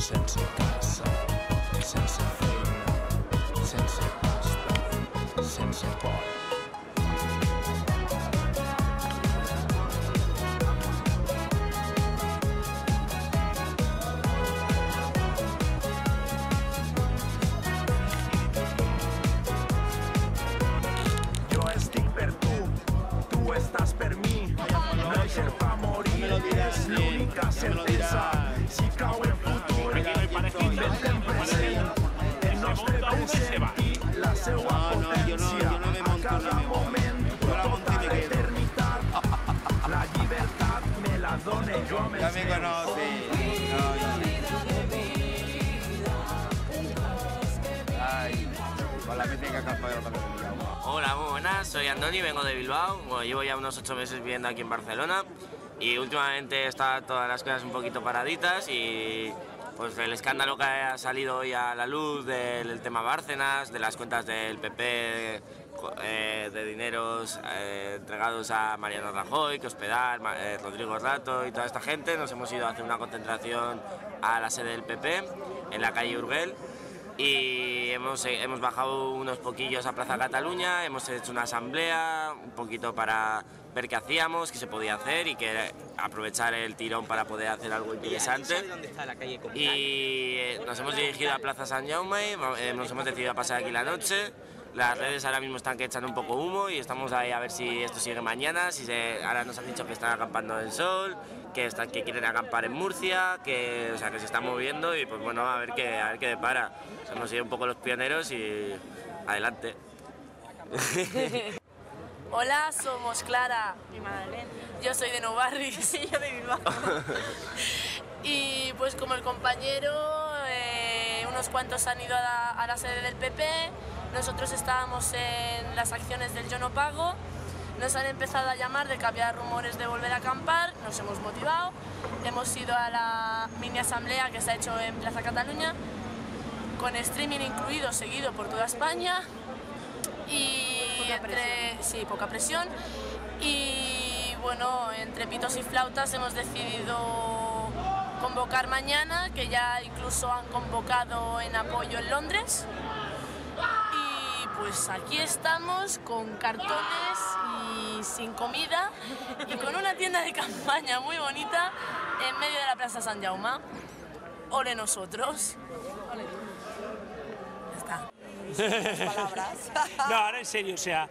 sense casa, sense feina, sense pasta, sense por. Jo estic per tu estàs per mi. Néixer pa morir és l'única certesa. Si cau el futur, inventem present. El nostre present i la seua potència. A cada moment, tota l'eternitat. La llibertat me la done jo més. Ya me conoces. Ay, con la métrica capa de la Hola, muy buenas, soy Andoni, vengo de Bilbao. Bueno, llevo ya unos 8 meses viviendo aquí en Barcelona y últimamente están todas las cosas un poquito paraditas y pues el escándalo que ha salido hoy a la luz del tema Bárcenas, de las cuentas del PP de dineros entregados a Mariano Rajoy, Cospedal, Rodrigo Rato y toda esta gente. Nos hemos ido a hacer una concentración a la sede del PP en la calle Urgell. Y hemos bajado unos poquillos a Plaza Cataluña, hemos hecho una asamblea, un poquito para ver qué hacíamos, qué se podía hacer y que aprovechar el tirón para poder hacer algo interesante. ¿Sabe dónde está la calle Comunal? Y nos hemos dirigido a Plaza San Jaume, nos hemos decidido a pasar aquí la noche. Las redes ahora mismo están que echan un poco humo y estamos ahí a ver si esto sigue mañana. Ahora nos han dicho que están acampando en Sol, que quieren acampar en Murcia, que se están moviendo y pues bueno, a ver qué depara. Hemos sido un poco los pioneros y adelante. Hola, somos Clara y Madeleine. Yo soy de Nou Barris y yo de Bilbao. Y pues como el compañero, unos cuantos han ido a la sede del PP, nosotros estábamos en las acciones del Yo no pago, nos han empezado a llamar de que había rumores de volver a acampar, nos hemos motivado, hemos ido a la mini asamblea que se ha hecho en Plaza Cataluña, con streaming incluido, seguido por toda España, y poca presión, y bueno, entre pitos y flautas hemos decidido convocar mañana, que ya incluso han convocado en apoyo en Londres. Y pues aquí estamos con cartones y sin comida y con una tienda de campaña muy bonita en medio de la Plaza San Jaume. Ole nosotros. Ole. Ya está. Palabras. No, ahora en serio, o sea,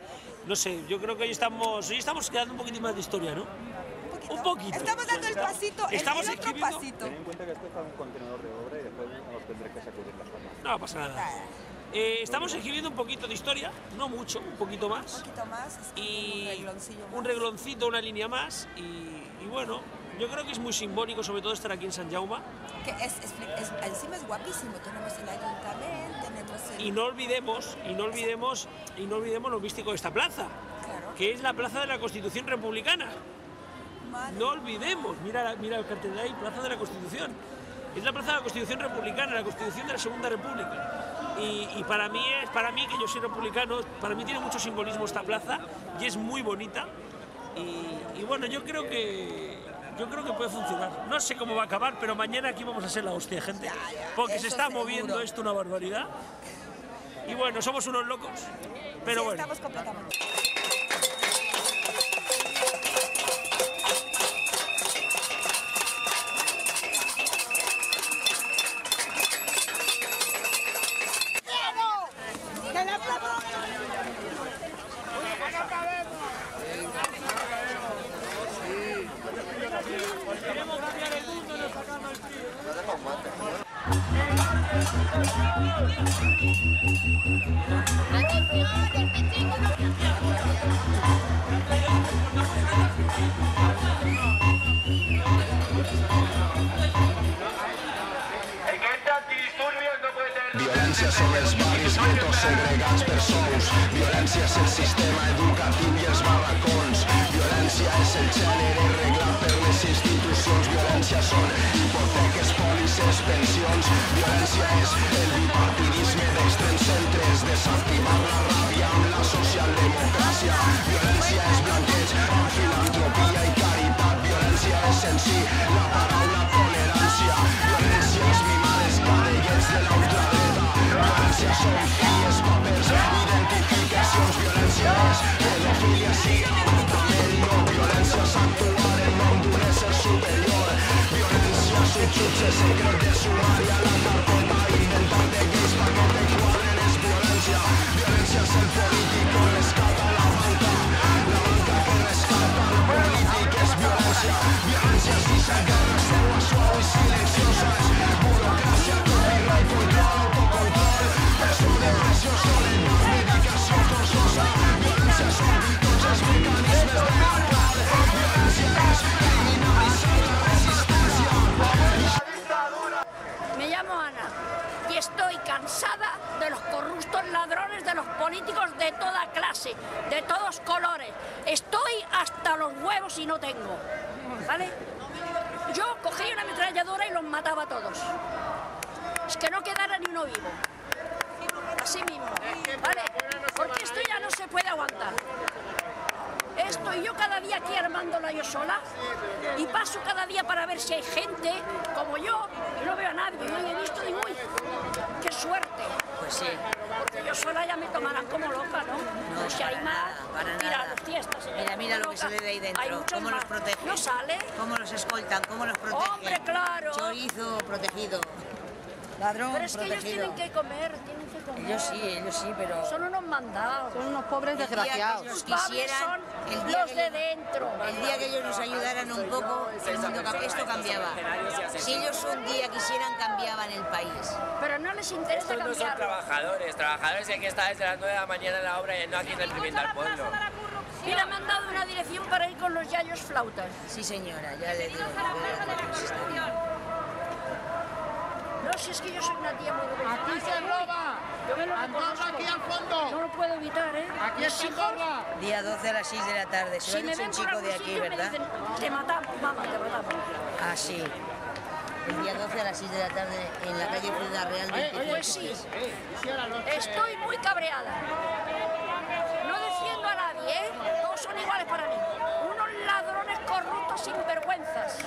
no sé, yo creo que hoy estamos quedando un poquito más de historia, ¿no? Un poquito. Estamos dando el pasito, Estamos el otro escribiendo. pasito. Ten en cuenta que esto está en un contenedor de obra y después nos tendré que sacudir las palmas. No pasa nada. Estamos escribiendo un poquito de historia, no mucho, un poquito más. Un poquito más, es Y un regloncillo más. un regloncito, una línea más. Y bueno, yo creo que es muy simbólico, sobre todo estar aquí en San Jaume. Que encima es guapísimo, tenemos el ayuntamiento, tenemos el... Y no olvidemos lo místico de esta plaza, Claro. que es la Plaza de la Constitución Republicana. Madre. No olvidemos, mira el cartel de ahí, Plaza de la Constitución. Es la Plaza de la Constitución Republicana, la Constitución de la Segunda República. Y para mí, que yo soy republicano, para mí tiene mucho simbolismo esta plaza y es muy bonita. Y bueno, yo creo que puede funcionar. No sé cómo va a acabar, pero mañana aquí vamos a ser la hostia, gente. Porque se está moviendo esto una barbaridad. Y bueno, somos unos locos, pero Sí, bueno. estamos completamente. Queremos cambiar el mundo, no sacando el frío. Violència són els barris guetos segregats per sous. Violència és el sistema educatiu i els barracons. Violència és el gènere reglat per les institucions. Violència són hipoteques, pòlisses, pensions. Violència és el bipartidisme d'extrems centres. Desactivar la ràbia amb la socialdemocràcia. Violència és blanqueig amb filantropia i caritat. Violència és en si la paraula tolerància. Violència és mimar se cree que sumaria la carpeta, inventarte gays pa' que te cuadren es violencia. Violencia es el político, rescata la banca que rescata la política es violencia. Violencia si se guerra es agua suave y silenciosa, es burocracia, copyright, control, autocontrol, presión de presión, soledad, medicación forzosa. Violencia son entonces mecanismos de ataque. Violencia es criminalizar la resistencia. Me llamo Ana y estoy cansada de los corruptos ladrones, de los políticos de toda clase, de todos colores. Estoy hasta los huevos y no tengo, ¿vale? Yo cogía una ametralladora y los mataba a todos. Es que no quedara ni uno vivo. Así mismo, ¿vale? Porque esto ya no se puede aguantar. Estoy yo cada día aquí armándola yo sola y paso cada día para ver si hay gente como yo y no veo a nadie. Yo he visto y uy, qué suerte. Pues sí. Porque yo sola ya me tomarán como loca, ¿no? No, si hay más, para mira nada. Las fiestas. Mira lo que sale de ahí dentro, cómo los protegen, ¿No sale? cómo los escoltan, cómo los protegen. ¡Hombre, claro! Chorizo protegido, ladrón Pero es que ellos protegido. tienen que comer, tienen que comer. Ellos sí, pero... Son unos mandados. Son unos pobres desgraciados. Los Culpables quisieran, son el día los que de ellos- dentro. El día que ellos nos ayudaran un poco, el mundo, esto cambiaba. Si ellos un día quisieran, cambiaban el país. Pero no les interesa Estos no son cambiarlo. trabajadores que están desde las 9 de la mañana en la obra y no aquí reprimiendo al pueblo. Mira, me han dado una dirección para ir con los yayos flautas. Sí, señora, ya le digo. Está bien. No, si es que yo soy una tía muy dura. Aquí se roba. Yo me lo Andorra reconozco. aquí al fondo. No lo puedo evitar, ¿eh? Aquí Mis es hijos, Andorra. Día 12 a las 6 de la tarde. Se lo si ha me dicho un ven por chico algún de aquí, sitio, me ¿verdad? dicen, te matamos, mamá, te matamos. Ah, sí. El día 12 a las 6 de la tarde en la calle Ciudad Real. 25. Pues sí, estoy muy cabreada. No defiendo a nadie, ¿eh? Todos son iguales para mí. Unos ladrones corruptos sinvergüenzas.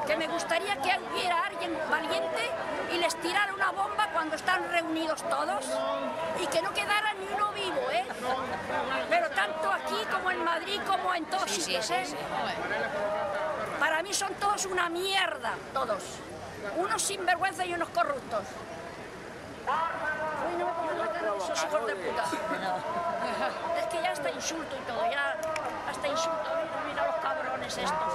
Que me gustaría que hubiera alguien valiente y les tirara una bomba cuando están reunidos todos y que no quedara ni uno vivo, ¿eh? Pero tanto aquí como en Madrid como en todos sitios, ¿eh? Para mí son todos una mierda, todos. Unos sinvergüenzas y unos corruptos. Uy, no me pongan la cara de esos hijos de puta. Es que ya hasta insulto y todo, ya hasta insulto. Mira los cabrones estos.